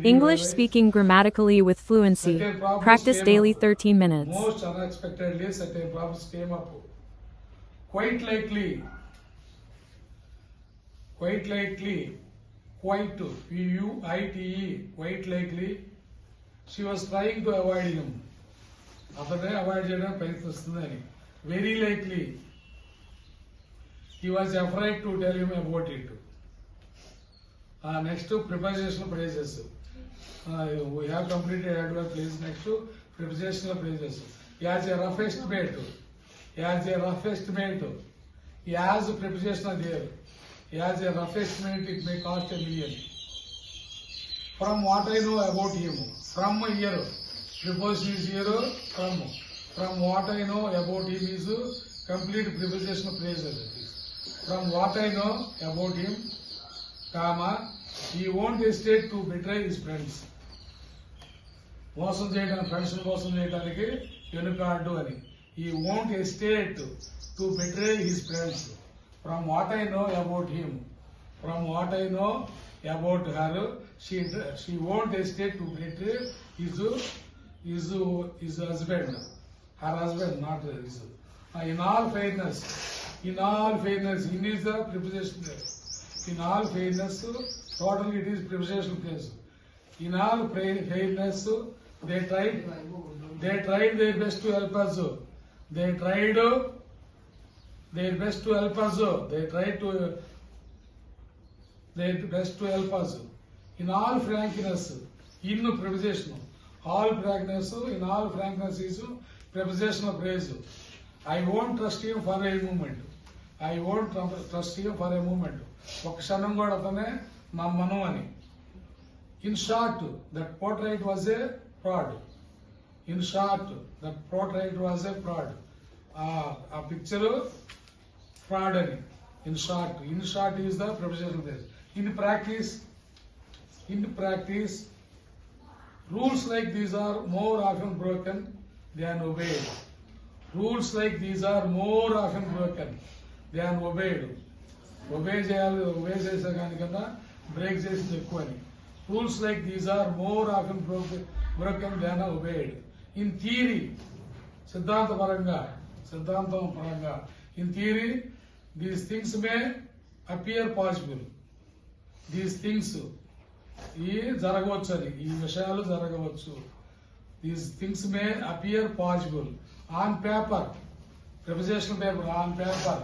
English speaking grammatically with fluency. Certain problems Practice came daily up. 13 minutes. Most unexpectedly, certain problems came up. Quite likely, P-U-I-T-E, quite likely, she was trying to avoid him. అతనే avoid చేయడానికి ప్రయత్నిస్తుందని. Very likely, he was afraid to tell him about it. Next to prepositional phrases. We have completed adverb phrases. Next to prepositional phrases. He has a rough estimate. He has a rough estimate. He has a prepositional there. He has a rough estimate. It may cost $1 million. From what I know about him. From here. Preposition is here. From what I know about him is complete prepositional phrases. From what I know about him, comma, he won't hesitate to betray his friends. మోసం చేయడానికి friends మోసం చేయడానికి వెనుకాడు అని. He won't hesitate to betray his friends. From what I know about him, from what I know about her, she won't hesitate to betray his husband, her husband, not his. In all fairness, in is the preposition there. In all fairness, totally it is prepositional case. In all fairness, they tried their best to help us. They tried their best to help us. They tried to their best to help us. In all frankness, in preposition. All frankness, in all frankness is prepositional phrase. I won't trust him for a moment. I won't trust him for a moment. ఒక క్షణం కూడా అతనే నమ్మను అని. In short, that portrait was a fraud. In short, that portrait was a fraud. ఆ picture fraud అని. In short is the prepositional phrase. In practice, rules like these are more often broken than obeyed. Rules like these are more often broken than obeyed. Obey చేసే దానికన్నా break చేసింది ఎక్కువ అని. Rules like these are more often broken than obeyed. In theory, సిద్ధాంతం పరంగా in theory, these things may appear possible. These things జరగవచ్చు అని, ఈ విషయాలు జరగవచ్చు. These things may appear possible on paper, prepositional paper, on paper.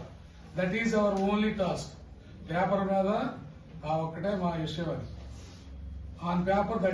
That is our only task. Paper మీద ఒక్కటే మా విషయం అది. On paper that